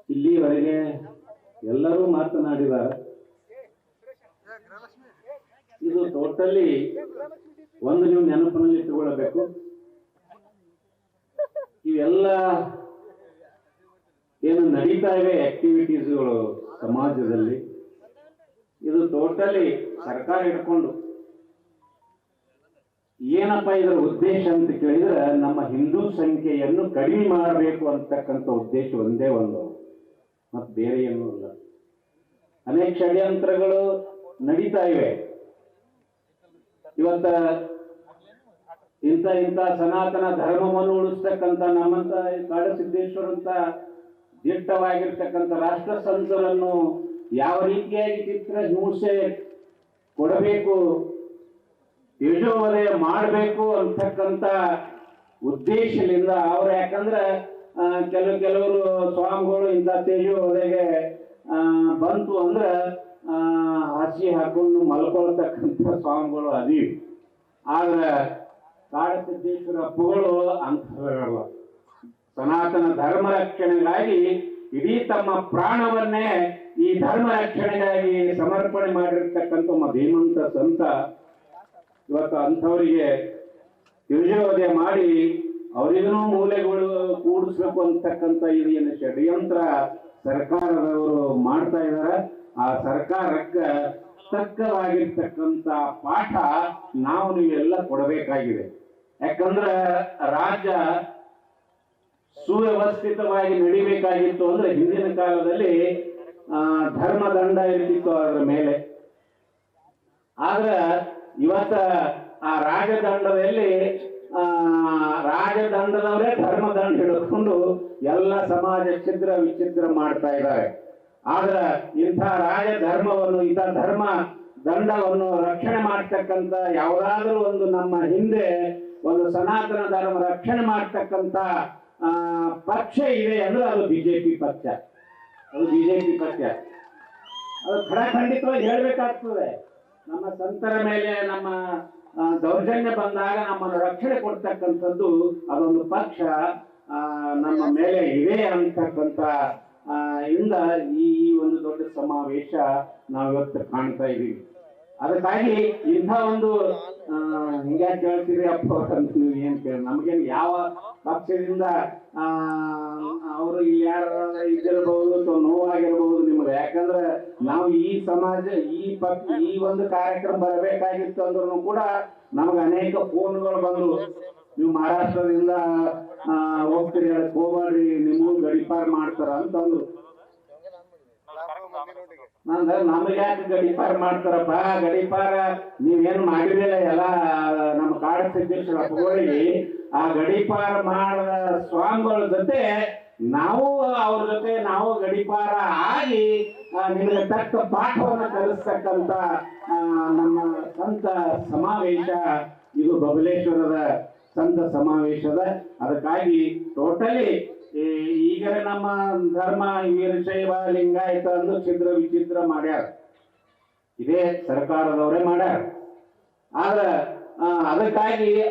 ಇಲ್ಲಿವರೆಗೆ ಎಲ್ಲರೂ ಮಾತನಾಡಿದ್ದಾರೆ. ಇದು ಟೋಟಲಿ ಒಂದು ನೀವು ನೆನಪಿನಲ್ಲಿ ಇಟ್ಟುಕೊಳ್ಳಬೇಕು, ಇವೆಲ್ಲ ಏನು ನಡೀತಾ ಇವೆ ಆಕ್ಟಿವಿಟೀಸ್ಗಳು ಸಮಾಜದಲ್ಲಿ, ಇದು ಟೋಟಲಿ ಸರ್ಕಾರ ಇಟ್ಕೊಂಡು ಏನಪ್ಪ ಇದರ ಉದ್ದೇಶ ಅಂತ ಕೇಳಿದ್ರೆ ನಮ್ಮ ಹಿಂದೂ ಸಂಖ್ಯೆಯನ್ನು ಕಡಿಮೆ ಮಾಡಬೇಕು ಅಂತಕ್ಕಂಥ ಉದ್ದೇಶ ಒಂದೇ ಒಂದು, ಮತ್ತು ಬೇರೆ ಏನೂ ಇಲ್ಲ. ಅನೇಕ ಷಡ್ಯಂತ್ರಗಳು ನಡೀತಾ ಇವೆ. ಇವತ್ತ ಇಂಥ ಸನಾತನ ಧರ್ಮವನ್ನು ಉಳಿಸ್ತಕ್ಕಂಥ ನಮ್ಮಂತ ಕಾಡಸಿದ್ದೇಶ್ವರಂತ ದಿಟ್ಟವಾಗಿರ್ತಕ್ಕಂಥ ರಾಷ್ಟ್ರ ಸಂತರನ್ನು ಯಾವ ರೀತಿಯಾಗಿ ಚಿತ್ರ ಹಿಂಸೆ ಕೊಡಬೇಕು, ತೇಜೋವಧೆ ಮಾಡಬೇಕು ಅಂತಕ್ಕಂಥ ಉದ್ದೇಶದಿಂದ ಅವರು, ಯಾಕಂದ್ರೆ ಕೆಲವರು ಸ್ವಾಮಿಗಳು ಇಂಥ ತೇಜೋವಧೆಗೆ ಬಂತು ಅಂದ್ರೆ ಹಾಸಿ ಹಾಕೊಂಡು ಮಲ್ಕೊಳ್ತಕ್ಕಂಥ ಸ್ವಾಮಿಗಳು ಅದೀವಿ. ಆದ್ರೆ ಕಾಡಸಿದ್ದೇಶ್ವರ ಅಪ್ಪುಗಳು ಅಂಥವರಲ್ಲ. ಸನಾತನ ಧರ್ಮ ರಕ್ಷಣೆಗಾಗಿ ಇಡೀ ತಮ್ಮ ಪ್ರಾಣವನ್ನೇ ಈ ಧರ್ಮ ರಕ್ಷಣೆಗಾಗಿ ಸಮರ್ಪಣೆ ಮಾಡಿರ್ತಕ್ಕಂಥ ಒಬ್ಬ ಧೀಮಂತ ಸಂತ. ಇವತ್ತು ಅಂಥವರಿಗೆ ತೇಜೋವಧೆ ಮಾಡಿ ಅವರಿಗೂ ಮೂಲೆಗಳು ಕೂಡಿಸ್ಬೇಕು ಅಂತಕ್ಕಂಥ ಇದೇನು ಷಡ್ಯಂತ್ರ ಸರ್ಕಾರದವರು ಮಾಡ್ತಾ ಇದ್ದಾರೆ. ಆ ಸರ್ಕಾರಕ್ಕೆ ತಕ್ಕವಾಗಿರ್ತಕ್ಕಂಥ ಪಾಠ ನಾವು ನೀವೆಲ್ಲ ಕೊಡಬೇಕಾಗಿದೆ. ಯಾಕಂದ್ರೆ ರಾಜ್ಯ ಸುವ್ಯವಸ್ಥಿತವಾಗಿ ನಡಿಬೇಕಾಗಿತ್ತು ಅಂದ್ರೆ ಹಿಂದಿನ ಕಾಲದಲ್ಲಿ ಧರ್ಮದಂಡ ಇರ್ತಿತ್ತು ಅದರ ಮೇಲೆ. ಆದ್ರೆ ಇವತ್ತ ಆ ರಾಜದಂಡದಲ್ಲಿ ರಾಜದಂಡದವರೇ ಧರ್ಮದಂಡ ಹಿಡಿದುಕೊಂಡು ಎಲ್ಲ ಸಮಾಜ ಛಿದ್ರ ವಿಚ್ಛಿದ್ರ ಮಾಡ್ತಾ ಇದ್ದಾರೆ. ಆದ್ರೆ ಇಂಥ ರಾಜಧರ್ಮವನ್ನು, ಇಂಥ ಧರ್ಮ ದಂಡವನ್ನು ರಕ್ಷಣೆ ಮಾಡ್ತಕ್ಕಂಥ ಯಾವುದಾದ್ರೂ ಒಂದು ನಮ್ಮ ಹಿಂದೆ ಒಂದು ಸನಾತನ ಧರ್ಮ ರಕ್ಷಣೆ ಮಾಡ್ತಕ್ಕಂಥ ಪಕ್ಷ ಇದೆ ಅಂದ್ರೆ ಅದು ಬಿಜೆಪಿ ಪಕ್ಷ. ಅದು ಬಿಜೆಪಿ ಪಕ್ಷ. ಅದು ಖಡಖಂಡಿತವಾಗಿ ಹೇಳ್ಬೇಕಾಗ್ತದೆ. ನಮ್ಮ ಸಂತರ ಮೇಲೆ ನಮ್ಮ ದೌರ್ಜನ್ಯ ಬಂದಾಗ ನಮ್ಮನ್ನು ರಕ್ಷಣೆ ಕೊಡ್ತಕ್ಕಂಥದ್ದು ಅದೊಂದು ಪಕ್ಷ ನಮ್ಮ ಮೇಲೆ ಇದೆ ಅಂತಕ್ಕಂಥ ಇಂದ ಈ ಒಂದು ದೊಡ್ಡ ಸಮಾವೇಶ ನಾವಿವತ್ತು ಕಾಣ್ತಾ ಇದ್ದೀವಿ. ಅದಕ್ಕಾಗಿ ಇಂಥ ಒಂದು ಹಿಂಗ್ಯಾಕೆ ಕೇಳ್ತೀರಿ ಅಪ್ಪ ಅಂತ ನೀವು ಏನ್ ಕೇಳಿ, ನಮಗೇನು ಯಾವ ಪಕ್ಷದಿಂದ ಅವರು ಇಲ್ಲಿ ಯಾರು ಇದ್ದಿರಬಹುದು ಅಥವಾ ನೋವಾಗಿರ್ಬಹುದು ನಿಮ್ಗೆ. ಯಾಕಂದ್ರೆ ನಾವು ಈ ಸಮಾಜ ಈ ಒಂದು ಕಾರ್ಯಕ್ರಮ ಬರಬೇಕಾಗಿತ್ತು ಅಂದ್ರೂ ಕೂಡ ನಮಗೆ ಅನೇಕ ಫೋನ್ಗಳು ಬಂದು, ನೀವು ಮಹಾರಾಷ್ಟ್ರದಿಂದ ಹೋಗ್ತೀರಿ, ಅದಕ್ಕೆ ಹೋಗ್ಬೇಡ್ರಿ, ನಿಮಗೂ ಗಡಿಪಾರ್ ಮಾಡ್ತಾರ ಅಂತಂದ್ರು. ನಮಗೆ ಯಾಕೆ ಗಡಿಪಾರ್ ಮಾಡ್ತಾರಪ್ಪ? ಗಡಿಪಾರ ನೀವೇನು ಮಾಡಿರಲಿಲ್ಲ, ಎಲ್ಲ ನಮ್ಮ ಕಾಡಸಿದ್ದೇಶ್ವರ ಅಪ್ಪಗಳಿಗೆ ಆ ಗಡಿಪಾರ ಮಾಡಿದ ಸ್ವಾಮಿಗಳ ಜೊತೆ ನಾವು ಅವ್ರ ಜೊತೆ ನಾವು ಗಡಿಪಾರ ಆಗಿ ನಿಮಗೆ ತಕ್ಕ ಪಾಠವನ್ನು ಕಲಿಸ್ತಕ್ಕಂಥ ನಮ್ಮ ಸಂತ ಸಮಾವೇಶ ಇದು ಬಬಲೇಶ್ವರದ ಸಂತ ಸಮಾವೇಶದ. ಅದಕ್ಕಾಗಿ ಟೋಟಲಿ ಈಗ ನಮ್ಮ ಧರ್ಮ ವೀರಶೈವ ಲಿಂಗಾಯತ ಅಂದು ಛಿದ್ರ ವಿಚಿತ್ರ ಮಾಡ್ಯಾರ, ಇದೇ ಸರ್ಕಾರದವರೇ ಮಾಡ್ಯಾರ. ಆದ್ರೆ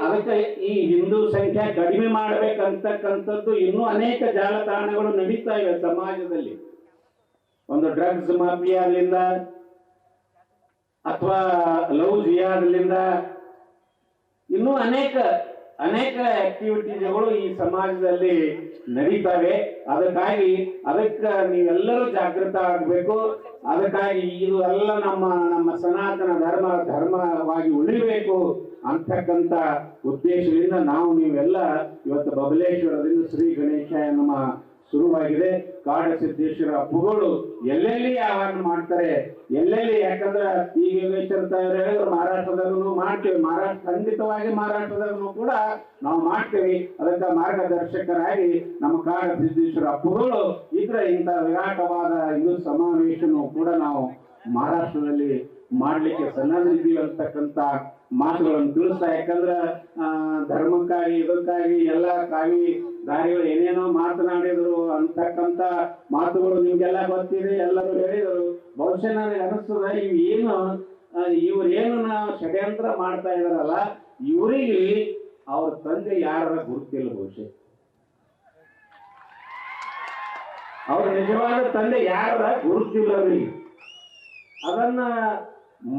ಅದಕ್ಕೆ ಈ ಹಿಂದೂ ಸಂಖ್ಯೆ ಕಡಿಮೆ ಮಾಡ್ಬೇಕಂತಕ್ಕಂಥದ್ದು ಇನ್ನೂ ಅನೇಕ ಜಾಲತಾಣಗಳು ನಡೀತಾ ಇವೆ ಸಮಾಜದಲ್ಲಿ. ಒಂದು ಡ್ರಗ್ಸ್ ಮಾಫಿಯಾದಿಂದ ಅಥವಾ ಲವ್ ಜಿಯಾದ್ಲಿಂದ ಇನ್ನೂ ಅನೇಕ ಆಕ್ಟಿವಿಟೀಸ್ಗಳು ಈ ಸಮಾಜದಲ್ಲಿ ನಡೀತವೆ. ಅದಕ್ಕೆ ನೀವೆಲ್ಲರೂ ಜಾಗೃತ ಆಗಬೇಕು. ಅದಕ್ಕಾಗಿ ಇದು ಎಲ್ಲ ನಮ್ಮ ಸನಾತನ ಧರ್ಮವಾಗಿ ಉಳಿಬೇಕು ಅಂತಕ್ಕಂಥ ಉದ್ದೇಶದಿಂದ ನಾವು ನೀವೆಲ್ಲ ಇವತ್ತು ಬಬಲೇಶ್ವರದಿಂದ ಶ್ರೀ ಗಣೇಶಾಯ ನಮ ಶುರುವಾಗಿದೆ. ಕಾಡಸಿದ್ದೇಶ್ವರ ಅಪ್ಪುಗಳು ಎಲ್ಲೆಲ್ಲಿ ಯಾವಾಗ ಮಾಡ್ತಾರೆ, ಎಲ್ಲೆಲ್ಲಿ, ಯಾಕಂದ್ರೆ ಈಗ ಯೋಗೇಶ್ವರ ಹೇಳಿದ್ರು ಮಹಾರಾಷ್ಟ್ರದಾಗೂ ಮಾಡ್ತೀವಿ, ಖಂಡಿತವಾಗಿ ಮಹಾರಾಷ್ಟ್ರದಾಗೂ ಕೂಡ ನಾವು ಮಾಡ್ತೀವಿ. ಅದಕ್ಕೆ ಮಾರ್ಗದರ್ಶಕರಾಗಿ ನಮ್ಮ ಕಾಡಸಿದ್ದೇಶ್ವರ ಅಪ್ಪುಗಳು ಇದ್ರೆ ಇಂಥ ವಿರಾಟವಾದ ಇದು ಸಮಾವೇಶನೂ ಕೂಡ ನಾವು ಮಹಾರಾಷ್ಟ್ರದಲ್ಲಿ ಮಾಡ್ಲಿಕ್ಕೆ ಸನ್ನದ್ದಿದ್ದೀವಿ ಅಂತಕ್ಕಂಥ ಮಾತುಗಳನ್ನು ತಿಳಿಸ್ತಾ. ಯಾಕಂದ್ರೆ ಧರ್ಮಕ್ಕಾಗಿ ಇದಕ್ಕಾಗಿ ಎಲ್ಲ ಕಾವಿ ದಾರಿಗಳು ಏನೇನೋ ಮಾತನಾಡಿದ್ರು ಅಂತಕ್ಕಂಥ ಮಾತುಗಳು ನಿಮ್ಗೆಲ್ಲ ಗೊತ್ತಿದೆ, ಎಲ್ಲರೂ ಹೇಳಿದರು. ಬಹುಶಃ ನನಗೆ ಅನಿಸ್ತದ ಇವ್ರೇನು ನಾವು ಷಡ್ಯಂತ್ರ ಮಾಡ್ತಾ ಇದಾರಲ್ಲ, ಇವರಿಗೆ ಅವ್ರ ತಂದೆ ಯಾರ ಗುರುತಿಲ್ಲ ಬಹುಶಃ. ಅವ್ರ ನಿಜವಾದ ತಂದೆ ಯಾರ ಗುರುತಿಲ್ಲ ಅವರಿಗೆ. ಅದನ್ನ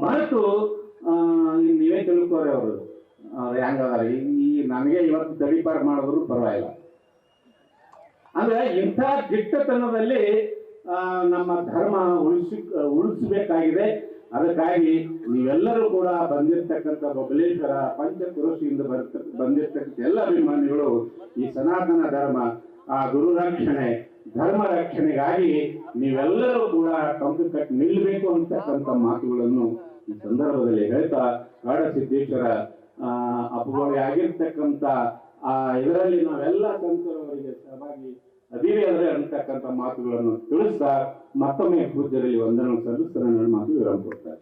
ಮರೆತು ನೀವೇ ತಿಳ್ಕೋರಿ ಅವರು ಹೆಂಗದಾರ. ಈ ನನಗೆ ಇವತ್ತು ತಡಿಪಾರ್ ಮಾಡಿದ್ರು ಪರವಾಗಿಲ್ಲ. ಅಂದ್ರೆ ಇಂಥ ದಿಟ್ಟತನದಲ್ಲಿ ನಮ್ಮ ಧರ್ಮ ಉಳಿಸಬೇಕಾಗಿದೆ. ಅದಕ್ಕಾಗಿ ನೀವೆಲ್ಲರೂ ಕೂಡ ಬಂದಿರತಕ್ಕಂಥ ಬಬಲೇಶ್ವರ ಪಂಚಕುರುಷಿಯಿಂದ ಬಂದಿರತಕ್ಕಂಥ ಎಲ್ಲ ಅಭಿಮಾನಿಗಳು ಈ ಸನಾತನ ಧರ್ಮ ಆ ಗುರು ರಕ್ಷಣೆ ಧರ್ಮ ರಕ್ಷಣೆಗಾಗಿ ನೀವೆಲ್ಲರೂ ಕೂಡ ಕಂಕು ಕಟ್ಟಿ ನಿಲ್ಲಬೇಕು ಅಂತಕ್ಕಂಥ ಮಾತುಗಳನ್ನು ಈ ಸಂದರ್ಭದಲ್ಲಿ ಹೇಳ್ತಾ ಕಾಡಸಿದ್ದೇಶ್ವರ ಅಪವಾಗಿ ಆಗಿರ್ತಕ್ಕಂಥ ಇದರಲ್ಲಿ ನಾವೆಲ್ಲ ಸಂತರವರಿಗೆ ಸಹಭಾಗಿ ಅದೀವಿ ಅಂದ್ರೆ ಅಂತಕ್ಕಂಥ ಮಾತುಗಳನ್ನು ತಿಳಿಸ್ತಾ ಮತ್ತೊಮ್ಮೆ ಪೂಜ್ಯರಲ್ಲಿ ವಂದನೆ ಸಲ್ಲಿಸ್ತಾರೆ. ನನ್ನ ಮಾತು ವಿರಾಮ ಕೊಡ್ತಾರೆ.